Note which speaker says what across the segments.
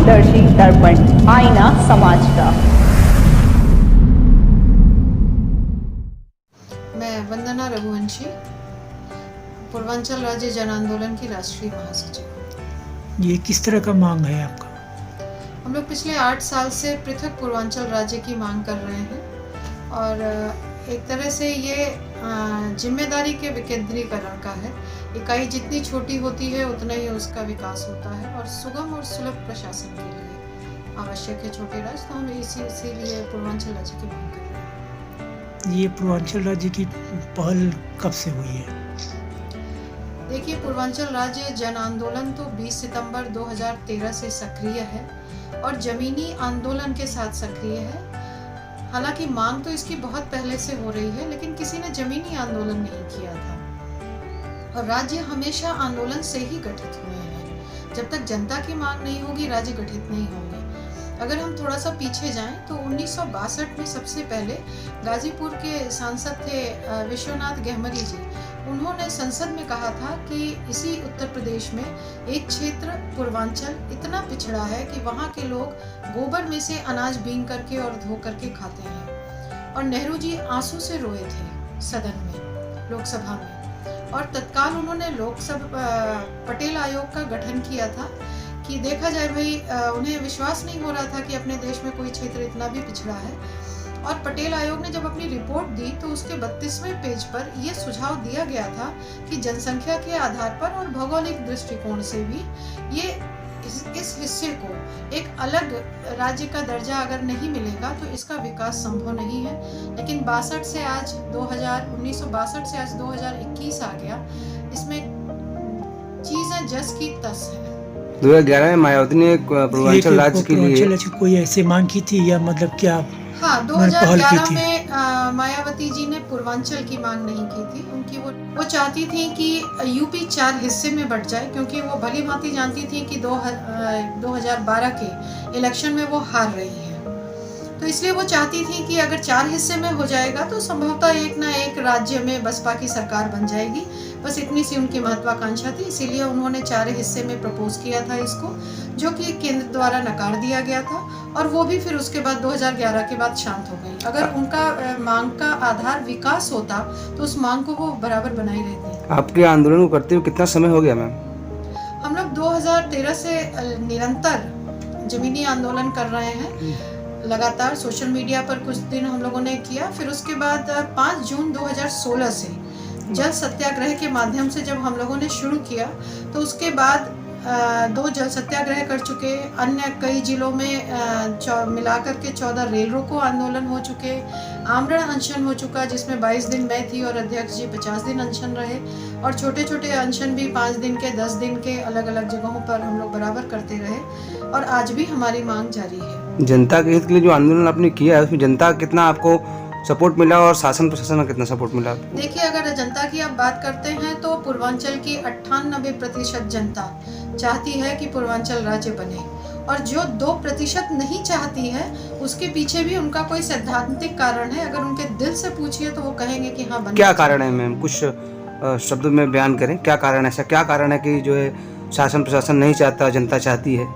Speaker 1: दूरदर्शी दर्पण, आईना समाज का।
Speaker 2: मैं वंदना रघुवंशी, पूर्वांचल राज्य जन आंदोलन की राष्ट्रीय महासचिव।
Speaker 3: ये किस तरह का मांग है आपका?
Speaker 2: हम लोग पिछले 8 साल से पृथक पूर्वांचल राज्य की मांग कर रहे हैं और एक तरह से ये जिम्मेदारी के विकेंद्रीकरण का है। इकाई जितनी छोटी होती है उतना ही उसका विकास होता है और सुगम और सुलभ प्रशासन के लिए आवश्यक है छोटे राज्य। तो हम इसीलिए पूर्वांचल राज्य की मांग कर रहे हैं।
Speaker 3: ये पूर्वांचल राज्य की पहल कब से हुई है?
Speaker 2: देखिए, पूर्वांचल राज्य जन आंदोलन तो 20 सितंबर 2013 से सक्रिय है और जमीनी आंदोलन के साथ सक्रिय है। हालांकि मांग तो इसकी बहुत पहले से हो रही है, लेकिन किसी ने जमीनी आंदोलन नहीं किया था और राज्य हमेशा आंदोलन से ही गठित हुए हैं। जब तक जनता की मांग नहीं होगी, राज्य गठित नहीं होंगे। अगर हम थोड़ा सा पीछे जाएं तो 1962 में सबसे पहले गाजीपुर के सांसद थे विश्वनाथ गहमरी जी। उन्होंने संसद में कहा था कि इसी उत्तर प्रदेश में एक क्षेत्र पूर्वांचल इतना पिछड़ा है कि वहाँ के लोग गोबर में से अनाज बीन करके और धो करके खाते हैं। और नेहरू जी आंसू से रोए थे सदन में, लोकसभा में। और तत्काल उन्होंने लोकसभा पटेल आयोग का गठन किया था कि देखा जाए भाई, उन्हें विश्वास नहीं हो रहा था कि अपने देश में कोई क्षेत्र इतना भी पिछड़ा है। और पटेल आयोग ने जब अपनी रिपोर्ट दी तो उसके 32वें पेज पर यह सुझाव दिया गया था कि जनसंख्या के आधार पर और भौगोलिक दृष्टिकोण से भी ये इस हिस्से को एक अलग राज्य का दर्जा अगर नहीं मिलेगा तो इसका विकास संभव नहीं है। लेकिन 1962 से आज 2021 आ गया। इसमें चीजें जस की तस है।
Speaker 4: 2011 में मायावती ने पूर्वांचल राज्य के लिए
Speaker 3: कोई ऐसी मांग की थी या मतलब क्या?
Speaker 2: हाँ, 2011 में मायावती जी ने पूर्वांचल की मांग नहीं की थी। उनकी वो चाहती थी कि यूपी 4 हिस्से में बट जाए, क्योंकि वो भली भांति जानती थी कि 2012 के इलेक्शन में वो हार रही है। तो इसलिए वो चाहती थी कि अगर 4 हिस्से में हो जाएगा तो संभवतः एक ना एक राज्य में बसपा की सरकार बन जाएगी। बस इतनी सी उनकी महत्वाकांक्षा थी। इसीलिए उन्होंने 4 हिस्से में प्रपोज किया था इसको, जो कि केंद्र द्वारा नकार दिया गया था और वो भी फिर उसके बाद 2011 के बाद शांत हो गई। अगर उनका मांग का आधार विकास होता तो उस मांग को वो बराबर बनाई रहती।
Speaker 4: आपके आंदोलन को करते हुए कितना समय हो गया मैम?
Speaker 2: हम लोग 2013 से निरंतर जमीनी आंदोलन कर रहे हैं। लगातार सोशल मीडिया पर कुछ दिन हम लोगों ने किया, फिर उसके बाद 5 जून 2016 से जल सत्याग्रह के माध्यम से जब हम लोगों ने शुरू किया तो उसके बाद 2 जल सत्याग्रह कर चुके। अन्य कई जिलों में मिलाकर के 14 रेल रोको आंदोलन हो चुके। आमरण अनशन हो चुका, जिसमें 22 दिन मैं थी और अध्यक्ष जी 50 दिन अनशन रहे। और छोटे छोटे अनशन भी 5 दिन के, 10 दिन के अलग अलग जगहों पर हम लोग बराबर करते रहे और आज भी हमारी मांग जारी है।
Speaker 4: जनता के हित के लिए जो आंदोलन आपने किया है उसमें जनता कितना आपको सपोर्ट मिला और शासन प्रशासन का कितना सपोर्ट मिला?
Speaker 2: देखिए, अगर जनता की आप बात करते हैं तो पूर्वांचल की 98% जनता चाहती है कि पूर्वांचल राज्य बने और जो 2% नहीं चाहती है उसके पीछे भी उनका कोई सैद्धांतिक कारण है। अगर उनके दिल से पूछिए तो वो कहेंगे कि हाँ,
Speaker 4: क्या कारण है मैम? कुछ शब्दों में बयान करें, क्या कारण है? ऐसा क्या कारण है कि जो है शासन प्रशासन नहीं चाहता, जनता चाहती है?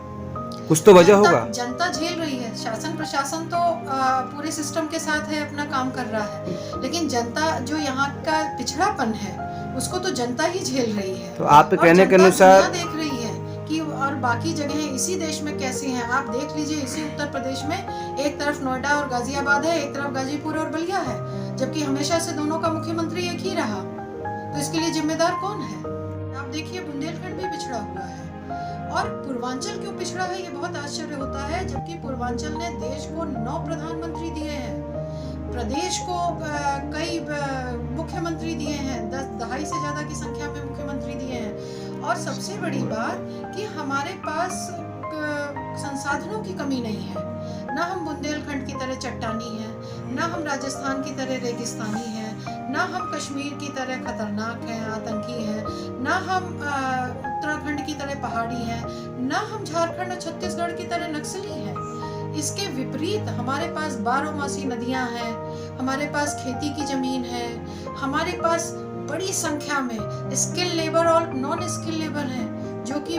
Speaker 4: कुछ तो वजह होगा।
Speaker 2: जनता झेल रही है, शासन प्रशासन तो पूरे सिस्टम के साथ है, अपना काम कर रहा है, लेकिन जनता जो यहाँ का पिछड़ापन है उसको तो जनता ही झेल रही है।
Speaker 4: तो आप कहने के अनुसार
Speaker 2: देख रही है कि और बाकी जगहें इसी देश में कैसी हैं। आप देख लीजिए, इसी उत्तर प्रदेश में एक तरफ नोएडा और गाजियाबाद है, एक तरफ गाजीपुर और बलिया है, जबकि हमेशा से दोनों का मुख्यमंत्री एक ही रहा। तो इसके लिए जिम्मेदार कौन है? आप देखिए, बुंदेलखंड भी पिछड़ा हुआ है और पूर्वांचल क्यों पिछड़ा है, ये बहुत आश्चर्य होता है। जबकि पूर्वांचल ने देश को 9 प्रधानमंत्री दिए हैं, प्रदेश को कई मुख्यमंत्री दिए हैं, 10-2.5 से ज्यादा की संख्या में मुख्यमंत्री दिए हैं। और सबसे बड़ी बात कि हमारे पास संसाधनों की कमी नहीं है। ना हम बुंदेलखंड की तरह चट्टानी है, ना हम राजस्थान की तरह रेगिस्तानी है, ना हम कश्मीर की तरह खतरनाक है, आतंकी है, ना हम उत्तराखंड की तरह पहाड़ी है, ना हम झारखंड और छत्तीसगढ़ की तरह नक्सली है। इसके विपरीत हमारे पास 12मासी नदियां हैं, हमारे पास खेती की जमीन है, हमारे पास बड़ी संख्या में स्किल लेबर और नॉन स्किल लेबर हैं, जो कि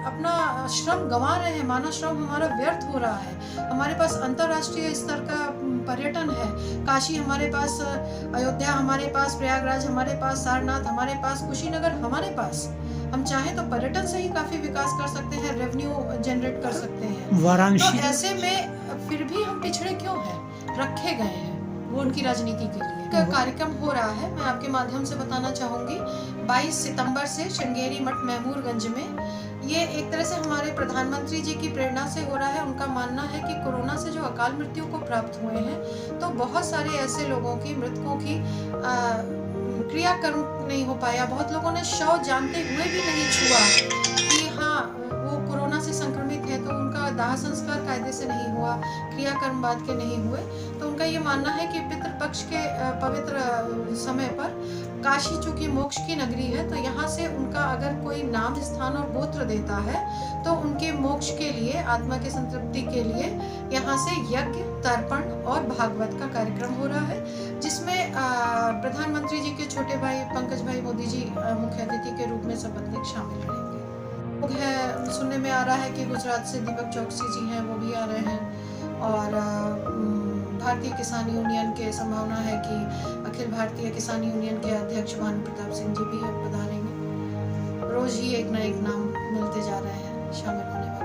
Speaker 2: अपना श्रम गंवा रहे हैं, मानव श्रम हमारा व्यर्थ हो रहा है। हमारे पास अंतर्राष्ट्रीय स्तर का पर्यटन है, काशी हमारे पास, अयोध्या हमारे पास, प्रयागराज हमारे पास, सारनाथ हमारे पास, कुशीनगर हमारे पास। हम चाहें तो पर्यटन से ही काफी विकास कर सकते हैं, रेवेन्यू जनरेट कर सकते हैं।
Speaker 3: वाराणसी
Speaker 2: तो ऐसे में फिर भी हम पिछड़े क्यों हैं, रखे गए हैं वो उनकी राजनीति के लिए। का कार्यक्रम हो रहा है, मैं आपके माध्यम से बताना चाहूंगी। 22 सितंबर से श्रृंगेरी मठ महमूरगंज में ये एक तरह से हमारे प्रधानमंत्री जी की प्रेरणा से हो रहा है। उनका मानना है कि कोरोना से जो अकाल मृत्यु को प्राप्त हुए हैं, तो बहुत सारे ऐसे लोगों की, मृतकों की क्रियाकर्म नहीं हो पाया। बहुत लोगों ने शव जानते हुए भी नहीं छुआ कि हाँ वो कोरोना से संक्रमित है, तो उनका दाह संस्कार कायदे से नहीं हुआ, क्रियाकर्म बाद के नहीं हुए। तो उनका ये मानना है कि पितृपक्ष के पवित्र समय पर काशी चूंकि मोक्ष की नगरी है, तो यहाँ से उनका अगर कोई नाम, स्थान और गोत्र देता है तो उनके मोक्ष के लिए, आत्मा के संतृप्ति के लिए यहाँ से यज्ञ, तर्पण और भागवत का कार्यक्रम हो रहा है, जिसमें प्रधानमंत्री जी के छोटे भाई पंकज भाई मोदी जी मुख्य अतिथि के रूप में सपत्नीक शामिल रहेंगे। है सुनने में आ रहा है कि गुजरात से दीपक चौकसी जी हैं, वो भी आ रहे हैं। और भारतीय किसान यूनियन के संभावना है कि अखिल भारतीय किसान यूनियन के अध्यक्ष भानु प्रताप सिंह जी भी अब पधारेंगे। रोज ही एक ना एक नाम मिलते जा रहे हैं शामिल होने वाले।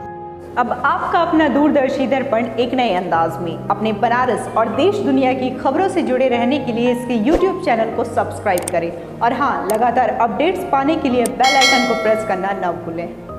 Speaker 1: अब आपका अपना दूरदर्शी दर्पण एक नए अंदाज में अपने बनारस और देश दुनिया की खबरों से जुड़े रहने के लिए इसके YouTube चैनल को सब्सक्राइब करें और हाँ, लगातार अपडेट्स पाने के लिए बेल आइकन को प्रेस करना न भूलें।